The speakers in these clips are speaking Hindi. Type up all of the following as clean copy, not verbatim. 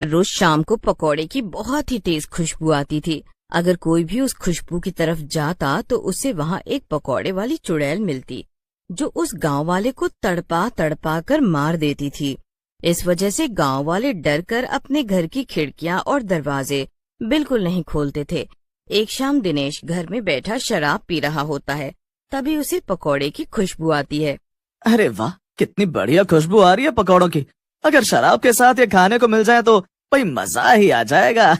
रोज शाम को पकौड़े की बहुत ही तेज खुशबू आती थी। अगर कोई भी उस खुशबू की तरफ जाता तो उसे वहाँ एक पकौड़े वाली चुड़ैल मिलती, जो उस गांव वाले को तड़पा तड़पा कर मार देती थी। इस वजह से गांव वाले डर कर अपने घर की खिड़कियां और दरवाजे बिल्कुल नहीं खोलते थे। एक शाम दिनेश घर में बैठा शराब पी रहा होता है, तभी उसे पकौड़े की खुशबू आती है। अरे वाह, कितनी बढ़िया खुशबू आ रही है पकौड़ों की। अगर शराब के साथ ये खाने को मिल जाए तो भाई मजा ही आ जाएगा।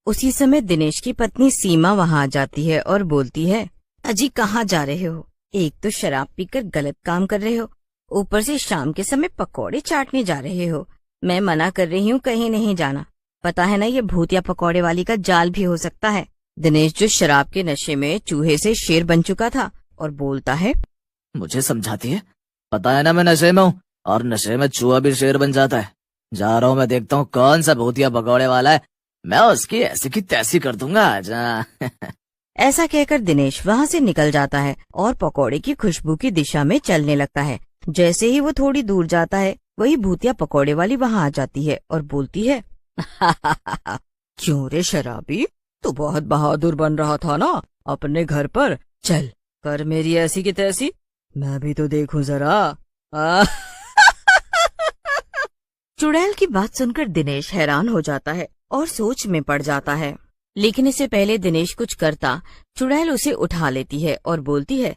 उसी समय दिनेश की पत्नी सीमा वहाँ आ जाती है और बोलती है, अजी कहाँ जा रहे हो? एक तो शराब पीकर गलत काम कर रहे हो, ऊपर से शाम के समय पकौड़े चाटने जा रहे हो। मैं मना कर रही हूँ, कहीं नहीं जाना। पता है ना, ये भूतिया पकौड़े वाली का जाल भी हो सकता है। दिनेश जो शराब के नशे में चूहे से शेर बन चुका था और बोलता है, मुझे समझाती है, पता है ना मैं नशे में हूँ, और नशे में चूहा भी शेर बन जाता है। जा रहा हूँ, मैं देखता हूँ कौन सा भूतिया पकौड़े वाला है, मैं उसकी ऐसी की तैसी कर दूंगा आजा। ऐसा कहकर दिनेश वहाँ से निकल जाता है और पकौड़े की खुशबू की दिशा में चलने लगता है। जैसे ही वो थोड़ी दूर जाता है, वही भूतिया पकौड़े वाली वहाँ आ जाती है और बोलती है, क्यों रे शराबी, तू बहुत बहादुर बन रहा था ना अपने घर पर। चल कर मेरी ऐसी की तैसी, मैं भी तो देखूं जरा। चुड़ैल की बात सुनकर दिनेश हैरान हो जाता है और सोच में पड़ जाता है। लेकिन इससे पहले दिनेश कुछ करता, चुड़ैल उसे उठा लेती है और बोलती है,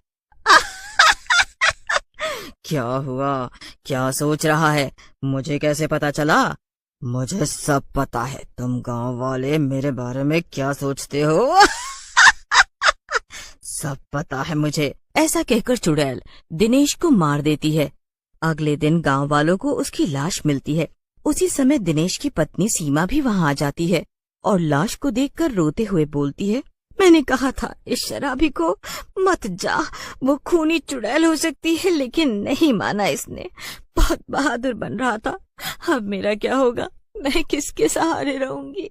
क्या हुआ, क्या सोच रहा है? मुझे कैसे पता चला? मुझे सब पता है, तुम गांव वाले मेरे बारे में क्या सोचते हो। सब पता है मुझे। ऐसा कहकर चुड़ैल दिनेश को मार देती है। अगले दिन गांव वालों को उसकी लाश मिलती है। उसी समय दिनेश की पत्नी सीमा भी वहां आ जाती है और लाश को देखकर रोते हुए बोलती है, मैंने कहा था इस शराबी को मत जा, वो खूनी चुड़ैल हो सकती है, लेकिन नहीं माना इसने। बहुत बहादुर बन रहा था। अब मेरा क्या होगा? मैं किसके सहारे रहूंगी?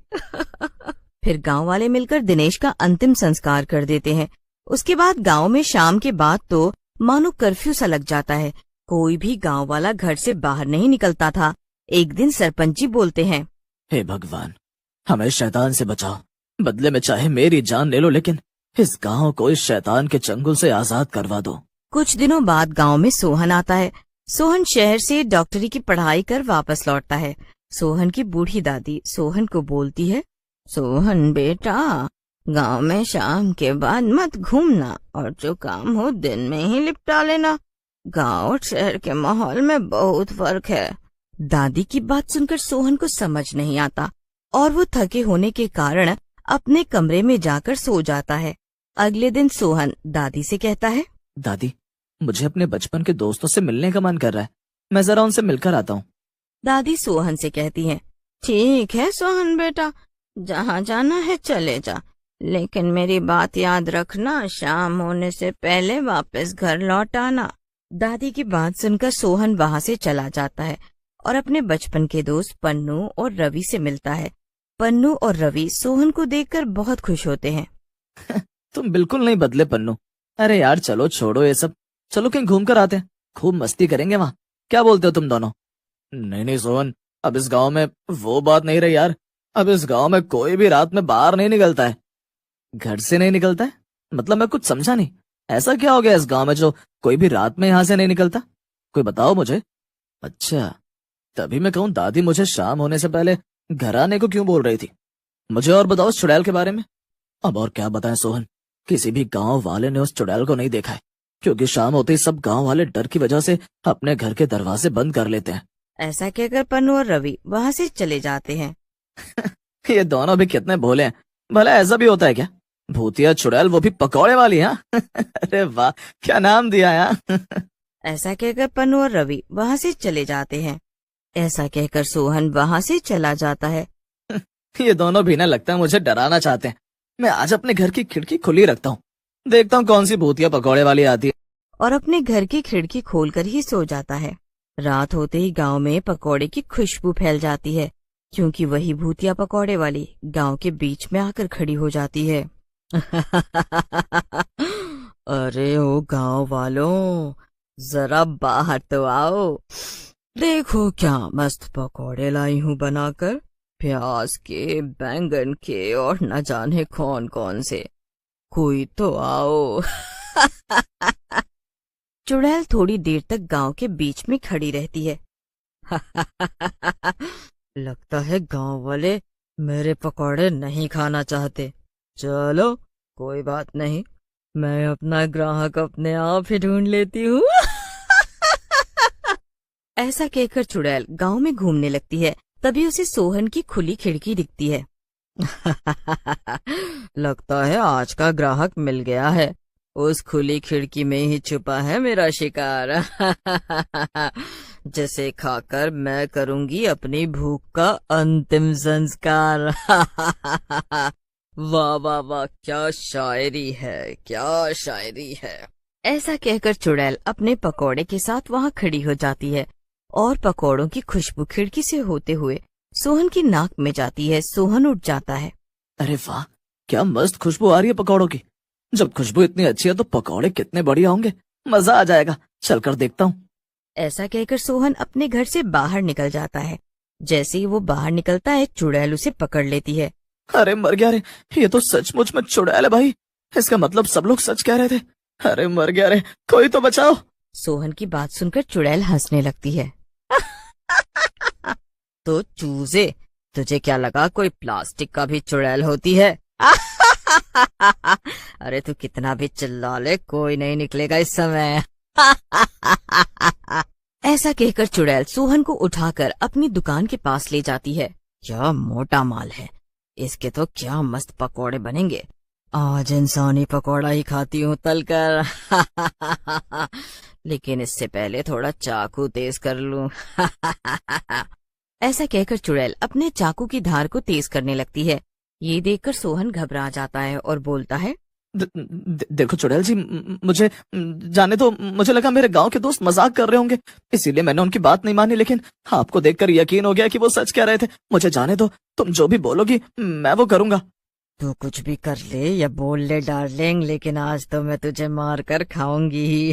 फिर गांव वाले मिलकर दिनेश का अंतिम संस्कार कर देते हैं। उसके बाद गांव में शाम के बाद तो मानो कर्फ्यू सा लग जाता है। कोई भी गांव वाला घर से बाहर नहीं निकलता था। एक दिन सरपंच जी बोलते हैं, हे भगवान, हमें शैतान से बचाओ, बदले में चाहे मेरी जान ले लो, लेकिन इस गांव को इस शैतान के चंगुल से आजाद करवा दो। कुछ दिनों बाद गांव में सोहन आता है। सोहन शहर से डॉक्टरी की पढ़ाई कर वापस लौटता है। सोहन की बूढ़ी दादी सोहन को बोलती है, सोहन बेटा, गांव में शाम के बाद मत घूमना और जो काम हो दिन में ही निपटा लेना। गांव और शहर के माहौल में बहुत फर्क है। दादी की बात सुनकर सोहन को समझ नहीं आता और वो थके होने के कारण अपने कमरे में जाकर सो जाता है। अगले दिन सोहन दादी से कहता है, दादी, मुझे अपने बचपन के दोस्तों से मिलने का मन कर रहा है, मैं जरा उनसे मिलकर आता हूँ। दादी सोहन से कहती हैं, ठीक है सोहन बेटा, जहाँ जाना है चले जा, लेकिन मेरी बात याद रखना, शाम होने से पहले वापस घर लौट आना। दादी की बात सुनकर सोहन वहाँ से चला जाता है और अपने बचपन के दोस्त पन्नू और रवि से मिलता है। पन्नू और रवि सोहन को देखकर बहुत खुश होते हैं। तुम बिल्कुल नहीं बदले पन्नू। अरे यार चलो छोड़ो ये सब, चलो कहीं घूम कर आते हैं, खूब मस्ती करेंगे वहाँ। क्या बोलते हो तुम दोनों? नहीं नहीं सोहन, अब इस गांव में वो बात नहीं रही यार। अब इस गांव में कोई भी रात में बाहर नहीं निकलता है। घर से नहीं निकलता है? मतलब मैं कुछ समझा नहीं। ऐसा क्या हो गया इस गांव में जो कोई भी रात में यहाँ से नहीं निकलता? कोई बताओ मुझे। अच्छा, तभी मैं कहूँ दादी मुझे शाम होने से पहले घर आने को क्यों बोल रही थी। मुझे और बताओ उस चुड़ैल के बारे में। अब और क्या बताएं सोहन, किसी भी गांव वाले ने उस चुड़ैल को नहीं देखा है, क्योंकि शाम होते ही सब गांव वाले डर की वजह से अपने घर के दरवाजे बंद कर लेते हैं। ऐसा कहकर पन्नू और रवि वहाँ से चले जाते हैं। ये दोनों भी कितने भोले हैं। भला ऐसा भी होता है क्या? भूतिया चुड़ैल, वो भी पकौड़े वाली। हाँ। अरे वाह, क्या नाम दिया यार। ऐसा कहकर पन्नू और रवि वहाँ से चले जाते हैं। ऐसा कहकर सोहन वहाँ से चला जाता है। ये दोनों भी ना लगता है मुझे डराना चाहते हैं। मैं आज अपने घर की खिड़की खुली रखता हूँ, देखता हूँ कौन सी भूतिया पकौड़े वाली आती है। और अपने घर की खिड़की खोलकर ही सो जाता है। रात होते ही गांव में पकौड़े की खुशबू फैल जाती है, क्योंकि वही भूतिया पकौड़े वाली गांव के बीच में आकर खड़ी हो जाती है। अरे ओ गांव वालों, जरा बाहर तो आओ, देखो क्या मस्त पकौड़े लाई हूँ बनाकर। प्याज के, बैंगन के और न जाने कौन कौन से। कोई तो आओ। चुड़ैल थोड़ी देर तक गांव के बीच में खड़ी रहती है। लगता है गांव वाले मेरे पकौड़े नहीं खाना चाहते। चलो कोई बात नहीं, मैं अपना ग्राहक अपने आप ही ढूंढ लेती हूँ। ऐसा कहकर चुड़ैल गांव में घूमने लगती है। तभी उसे सोहन की खुली खिड़की दिखती है। लगता है आज का ग्राहक मिल गया है। उस खुली खिड़की में ही छुपा है मेरा शिकार। जिसे खाकर मैं करूंगी अपनी भूख का अंतिम संस्कार। वाह वाह वाह, क्या शायरी है, क्या शायरी है। ऐसा कहकर चुड़ैल अपने पकौड़े के साथ वहाँ खड़ी हो जाती है और पकौड़ों की खुशबू खिड़की से होते हुए सोहन की नाक में जाती है। सोहन उठ जाता है। अरे वाह, क्या मस्त खुशबू आ रही है पकौड़ों की। जब खुशबू इतनी अच्छी है तो पकौड़े कितने बढ़िया होंगे, मजा आ जाएगा, चलकर देखता हूँ। ऐसा कहकर सोहन अपने घर से बाहर निकल जाता है। जैसे ही वो बाहर निकलता है चुड़ैल उसे पकड़ लेती है। अरे मर गया रे, ये तो सचमुच में चुड़ैल है भाई। इसका मतलब सब लोग सच कह रहे थे। अरे मर गया रे, कोई तो बचाओ। सोहन की बात सुनकर चुड़ैल हंसने लगती है। तो चूजे, तुझे क्या लगा कोई प्लास्टिक का भी चुड़ैल होती है? अरे तू कितना भी चिल्ला ले, कोई नहीं निकलेगा इस समय। ऐसा कहकर चुड़ैल सोहन को उठाकर अपनी दुकान के पास ले जाती है। क्या मोटा माल है, इसके तो क्या मस्त पकोड़े बनेंगे। आज इंसानी पकोड़ा ही खाती हूँ तलकर। लेकिन इससे पहले थोड़ा चाकू तेज कर लूं। ऐसा कहकर चुड़ैल अपने चाकू की धार को तेज करने लगती है। ये देखकर सोहन घबरा जाता है और बोलता है, देखो चुड़ैल जी, मुझे जाने दो। मुझे लगा मेरे गांव के दोस्त मजाक कर रहे होंगे, इसीलिए मैंने उनकी बात नहीं मानी। लेकिन आपको देखकर यकीन हो गया कि वो सच कह रहे थे। मुझे जाने दो, तुम जो भी बोलोगी मैं वो करूंगा। तू कुछ भी कर ले या बोल ले डार्लिंग, लेकिन आज तो मैं तुझे मार कर खाऊंगी ही।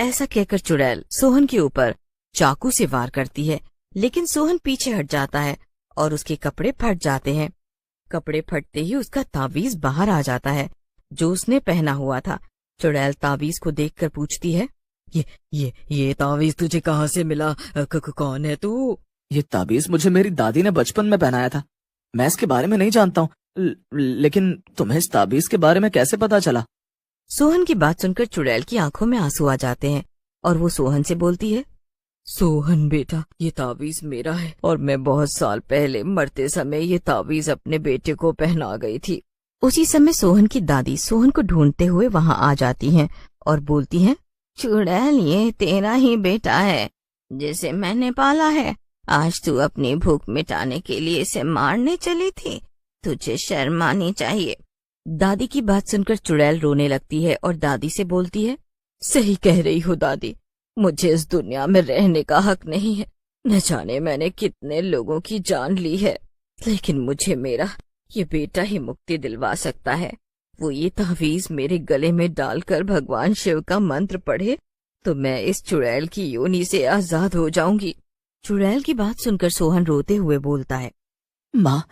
ऐसा कहकर चुड़ैल सोहन के ऊपर चाकू से वार करती है। लेकिन सोहन पीछे हट जाता है और उसके कपड़े फट जाते हैं। कपड़े फटते ही उसका ताबीज बाहर आ जाता है जो उसने पहना हुआ था। चुड़ैल ताबीज को देखकर पूछती है, ये ताबीज तुझे कहाँ से मिला? कौन है तू? ये ताबीज मुझे मेरी दादी ने बचपन में पहनाया था। मैं इसके बारे में नहीं जानता हूँ, लेकिन तुम्हें इस ताबीज के बारे में कैसे पता चला? सोहन की बात सुनकर चुड़ैल की आंखों में आंसू आ जाते हैं और वो सोहन से बोलती है, सोहन बेटा, ये ताबीज मेरा है और मैं बहुत साल पहले मरते समय ये ताबीज अपने बेटे को पहना गई थी। उसी समय सोहन की दादी सोहन को ढूंढते हुए वहां आ जाती हैं और बोलती हैं, चुड़ैल, ये तेरा ही बेटा है जिसे मैंने पाला है। आज तू अपनी भूख मिटाने के लिए इसे मारने चली थी, तुझे शर्म आनी चाहिए। दादी की बात सुनकर चुड़ैल रोने लगती है और दादी से बोलती है, सही कह रही हो दादी, मुझे इस दुनिया में रहने का हक नहीं है। न जाने मैंने कितने लोगों की जान ली है, लेकिन मुझे मेरा ये बेटा ही मुक्ति दिलवा सकता है। वो ये तावीज मेरे गले में डालकर भगवान शिव का मंत्र पढ़े तो मैं इस चुड़ैल की योनि से आजाद हो जाऊंगी। चुड़ैल की बात सुनकर सोहन रोते हुए बोलता है, माँ,